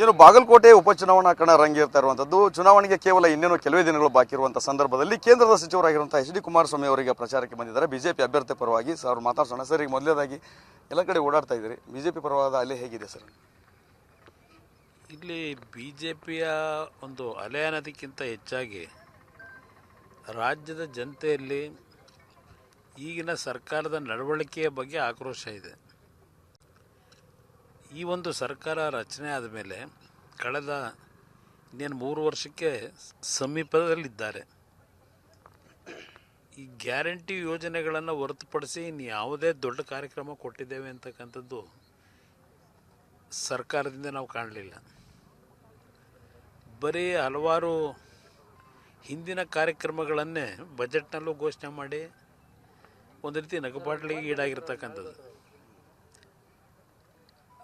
ಏನು ಬಾಗಲಕೋಟೆ ಉಪಚುನಾವಣಾ ಕಣ ರಂಗೇರ್ತಾ ಇರುವಂಥದ್ದು. ಚುನಾವಣೆಗೆ ಕೇವಲ ಇನ್ನೇನು ಕೆಲವೇ ದಿನಗಳು ಬಾಕಿ ಇರುವಂಥ ಸಂದರ್ಭದಲ್ಲಿ ಕೇಂದ್ರದ ಸಚಿವರಾಗಿರುವಂಥ ಎಚ್ ಡಿ ಕುಮಾರಸ್ವಾಮಿ ಅವರಿಗೆ ಪ್ರಚಾರಕ್ಕೆ ಬಂದಿದ್ದಾರೆ ಬಿಜೆಪಿ ಅಭ್ಯರ್ಥಿ ಪರವಾಗಿ. ಸರ್ ಅವ್ರು ಮಾತಾಡ್ಸೋಣ. ಸರ್, ಈಗ ಮೊದಲೇದಾಗಿ ಎಲ್ಲ ಕಡೆ ಓಡಾಡ್ತಾ ಇದ್ದೀರಿ, ಬಿಜೆಪಿ ಪರವಾದ ಅಲೆ ಹೇಗಿದೆ ಸರ್? ಇಲ್ಲಿ ಬಿಜೆಪಿಯ ಒಂದು ಅಲೆ ಅನ್ನೋದಕ್ಕಿಂತ ಹೆಚ್ಚಾಗಿ ರಾಜ್ಯದ ಜನತೆಯಲ್ಲಿ ಈಗಿನ ಸರ್ಕಾರದ ನಡವಳಿಕೆಯ ಬಗ್ಗೆ ಆಕ್ರೋಶ ಇದೆ. ಈ ಒಂದು ಸರ್ಕಾರ ರಚನೆ ಆದಮೇಲೆ ಕಳೆದ ಇನ್ನೇನು 3 ವರ್ಷಕ್ಕೆ ಸಮೀಪದಲ್ಲಿದ್ದಾರೆ. ಈ ಗ್ಯಾರಂಟಿ ಯೋಜನೆಗಳನ್ನು ಹೊರತುಪಡಿಸಿ ಇನ್ನು ಯಾವುದೇ ದೊಡ್ಡ ಕಾರ್ಯಕ್ರಮ ಕೊಟ್ಟಿದ್ದೇವೆ ಅಂತಕ್ಕಂಥದ್ದು ಸರ್ಕಾರದಿಂದ ನಾವು ಕಾಣಲಿಲ್ಲ. ಬರೀ ಹಲವಾರು ಹಿಂದಿನ ಕಾರ್ಯಕ್ರಮಗಳನ್ನೇ ಬಜೆಟ್ನಲ್ಲೂ ಘೋಷಣೆ ಮಾಡಿ ಒಂದು ರೀತಿ ನಗಪಾಟ್ಲಿಗೆ ಈಡಾಗಿರ್ತಕ್ಕಂಥದ್ದು.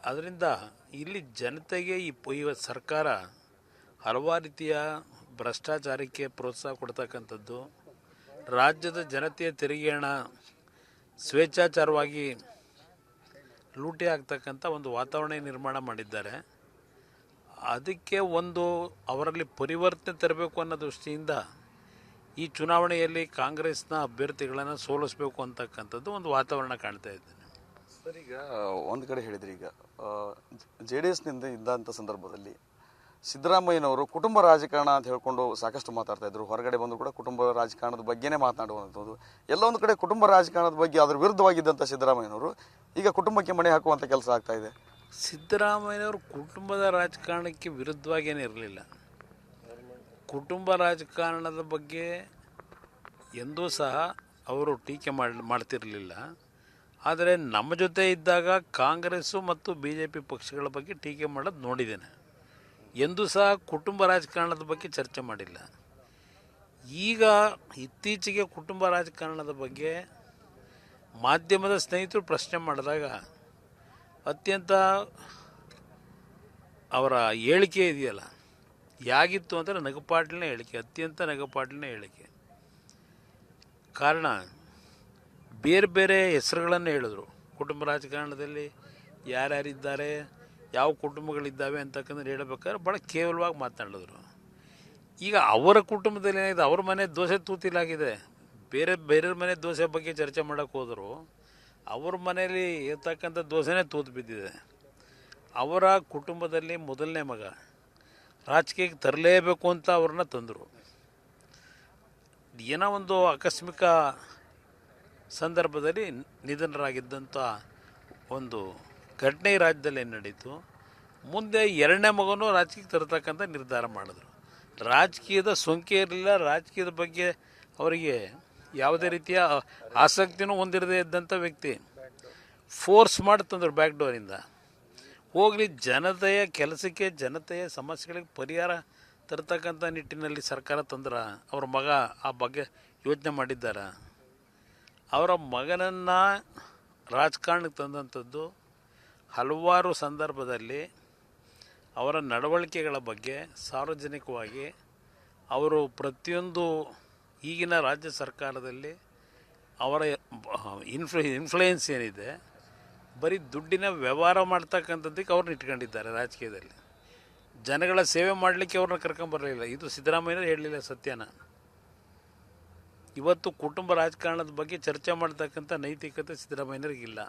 ಅದರಿಂದ ಇಲ್ಲಿ ಜನತೆಗೆ ಈ ಸರ್ಕಾರ ಹಲವಾರು ರೀತಿಯ ಭ್ರಷ್ಟಾಚಾರಕ್ಕೆ ಪ್ರೋತ್ಸಾಹ ಕೊಡ್ತಕ್ಕಂಥದ್ದು, ರಾಜ್ಯದ ಜನತೆಯ ತೆರಿಗೆ ಹಣ ಸ್ವೇಚ್ಛಾಚಾರವಾಗಿ ಲೂಟಿ ಆಗ್ತಕ್ಕಂಥ ಒಂದು ವಾತಾವರಣ ನಿರ್ಮಾಣ ಮಾಡಿದ್ದಾರೆ. ಅದಕ್ಕೆ ಒಂದು ಅವರಲ್ಲಿ ಪರಿವರ್ತನೆ ತರಬೇಕು ಅನ್ನೋ ದೃಷ್ಟಿಯಿಂದ ಈ ಚುನಾವಣೆಯಲ್ಲಿ ಕಾಂಗ್ರೆಸ್ನ ಅಭ್ಯರ್ಥಿಗಳನ್ನು ಸೋಲಿಸಬೇಕು ಅಂತಕ್ಕಂಥದ್ದು ಒಂದು ವಾತಾವರಣ ಕಾಣ್ತಾ ಇದ್ದೇನೆ. ಸರ್, ಈಗ ಒಂದು ಕಡೆ ಹೇಳಿದ್ರಿ, ಈಗ JDSನಿಂದ ಇದ್ದಂಥ ಸಂದರ್ಭದಲ್ಲಿ ಸಿದ್ದರಾಮಯ್ಯನವರು ಕುಟುಂಬ ರಾಜಕಾರಣ ಅಂತ ಹೇಳ್ಕೊಂಡು ಸಾಕಷ್ಟು ಮಾತಾಡ್ತಾ ಇದ್ರು. ಹೊರಗಡೆ ಬಂದರೂ ಕೂಡ ಕುಟುಂಬ ರಾಜಕಾರಣದ ಬಗ್ಗೆನೇ ಮಾತನಾಡುವಂಥದ್ದು. ಎಲ್ಲ ಒಂದು ಕಡೆ ಕುಟುಂಬ ರಾಜಕಾರಣದ ಬಗ್ಗೆ ಅದರ ವಿರುದ್ಧವಾಗಿದ್ದಂಥ ಸಿದ್ದರಾಮಯ್ಯನವರು ಈಗ ಕುಟುಂಬಕ್ಕೆ ಮಣೆ ಹಾಕುವಂಥ ಕೆಲಸ ಆಗ್ತಾ ಇದೆ. ಸಿದ್ದರಾಮಯ್ಯನವರು ಕುಟುಂಬದ ರಾಜಕಾರಣಕ್ಕೆ ವಿರುದ್ಧವಾಗೇನೇ ಇರಲಿಲ್ಲ. ಕುಟುಂಬ ರಾಜಕಾರಣದ ಬಗ್ಗೆ ಎಂದೂ ಸಹ ಅವರು ಟೀಕೆ ಮಾಡ್ತಿರಲಿಲ್ಲ. ಆದರೆ ನಮ್ಮ ಜೊತೆ ಇದ್ದಾಗ ಕಾಂಗ್ರೆಸ್ಸು ಮತ್ತು BJP ಪಕ್ಷಗಳ ಬಗ್ಗೆ ಟೀಕೆ ಮಾಡೋದು ನೋಡಿದ್ದೇನೆ. ಎಂದೂ ಸಹ ಕುಟುಂಬ ರಾಜಕಾರಣದ ಬಗ್ಗೆ ಚರ್ಚೆ ಮಾಡಿಲ್ಲ. ಈಗ ಇತ್ತೀಚೆಗೆ ಕುಟುಂಬ ರಾಜಕಾರಣದ ಬಗ್ಗೆ ಮಾಧ್ಯಮದ ಸ್ನೇಹಿತರು ಪ್ರಶ್ನೆ ಮಾಡಿದಾಗ ಅತ್ಯಂತ ಅವರ ಹೇಳಿಕೆ ಇದೆಯಲ್ಲ, ಯಾಗಿತ್ತು ಅಂದರೆ ನಗಪಾಟ್ಲಿನ ಹೇಳಿಕೆ, ಅತ್ಯಂತ ನಗಪಾಟ್ಲಿನ ಹೇಳಿಕೆ. ಕಾರಣ ಬೇರೆ ಬೇರೆ ಹೆಸರುಗಳನ್ನು ಹೇಳಿದ್ರು. ಕುಟುಂಬ ರಾಜಕಾರಣದಲ್ಲಿ ಯಾರ್ಯಾರಿದ್ದಾರೆ, ಯಾವ ಕುಟುಂಬಗಳಿದ್ದಾವೆ ಅಂತಕ್ಕಂಥದ್ದು ಹೇಳಬೇಕಾದ್ರೆ ಭಾಳ ಕೇವಲವಾಗಿ ಮಾತನಾಡಿದ್ರು. ಈಗ ಅವರ ಕುಟುಂಬದಲ್ಲಿ ಏನಿದೆ, ಅವ್ರ ಮನೆ ದೋಸೆ ತೂತಿಲಾಗಿದೆ. ಬೇರೆ ಮನೆ ದೋಸೆ ಬಗ್ಗೆ ಚರ್ಚೆ ಮಾಡೋಕ್ಕೆ ಹೋದರು ಅವ್ರ ಮನೆಯಲ್ಲಿ ಇರ್ತಕ್ಕಂಥ ದೋಸೆನೇ ತೂತು ಬಿದ್ದಿದೆ. ಅವರ ಕುಟುಂಬದಲ್ಲಿ ಮೊದಲನೇ ಮಗ ರಾಜಕೀಯಕ್ಕೆ ತರಲೇಬೇಕು ಅಂತ ಅವ್ರನ್ನ ತಂದರು. ಏನೋ ಒಂದು ಆಕಸ್ಮಿಕ ಸಂದರ್ಭದಲ್ಲಿ ನಿಧನರಾಗಿದ್ದಂಥ ಒಂದು ಘಟನೆ ರಾಜ್ಯದಲ್ಲಿ ಏನು ನಡೀತು. ಮುಂದೆ ಎರಡನೇ ಮಗನೂ ರಾಜಕೀಯಕ್ಕೆ ತರತಕ್ಕಂಥ ನಿರ್ಧಾರ ಮಾಡಿದ್ರು. ರಾಜಕೀಯದ ಸೋಂಕೆ ಇರಲಿಲ್ಲ, ರಾಜಕೀಯದ ಬಗ್ಗೆ ಅವರಿಗೆ ಯಾವುದೇ ರೀತಿಯ ಆಸಕ್ತಿನೂ ಹೊಂದಿರದೇ ಇದ್ದಂಥ ವ್ಯಕ್ತಿ ಫೋರ್ಸ್ ಮಾಡಿ ತಂದರು ಬ್ಯಾಕ್ ಡೋರಿಂದ. ಹೋಗಲಿ, ಜನತೆಯ ಕೆಲಸಕ್ಕೆ, ಜನತೆಯ ಸಮಸ್ಯೆಗಳಿಗೆ ಪರಿಹಾರ ತರತಕ್ಕಂಥ ನಿಟ್ಟಿನಲ್ಲಿ ಸರ್ಕಾರ ತಂದ್ರೆ ಅವ್ರ ಮಗ ಆ ಬಗ್ಗೆ ಯೋಚನೆ ಮಾಡಿದ್ದಾರೆ. ಅವರ ಮಗನನ್ನು ರಾಜಕಾರಣಕ್ಕೆ ತಂದಂಥದ್ದು ಹಲವಾರು ಸಂದರ್ಭದಲ್ಲಿ ಅವರ ನಡವಳಿಕೆಗಳ ಬಗ್ಗೆ ಸಾರ್ವಜನಿಕವಾಗಿ ಅವರು ಪ್ರತಿಯೊಂದು ಈಗಿನ ರಾಜ್ಯ ಸರ್ಕಾರದಲ್ಲಿ ಅವರ ಇನ್ಫ್ಲೂಯೆನ್ಸ್ ಏನಿದೆ, ಬರೀ ದುಡ್ಡಿನ ವ್ಯವಹಾರ ಮಾಡ್ತಕ್ಕಂಥದ್ದಕ್ಕೆ ಅವ್ರನ್ನ ಇಟ್ಕೊಂಡಿದ್ದಾರೆ. ರಾಜಕೀಯದಲ್ಲಿ ಜನಗಳ ಸೇವೆ ಮಾಡಲಿಕ್ಕೆ ಅವ್ರನ್ನ ಕರ್ಕೊಂಬರಲಿಲ್ಲ. ಇದು ಸಿದ್ದರಾಮಯ್ಯನವರು ಹೇಳಲಿಲ್ಲ ಸತ್ಯನ. ಇವತ್ತು ಕುಟುಂಬ ರಾಜಕಾರಣದ ಬಗ್ಗೆ ಚರ್ಚೆ ಮಾಡ್ತಕ್ಕಂಥ ನೈತಿಕತೆ ಸಿದ್ದರಾಮಯ್ಯನವ್ರಿಗಿಲ್ಲ.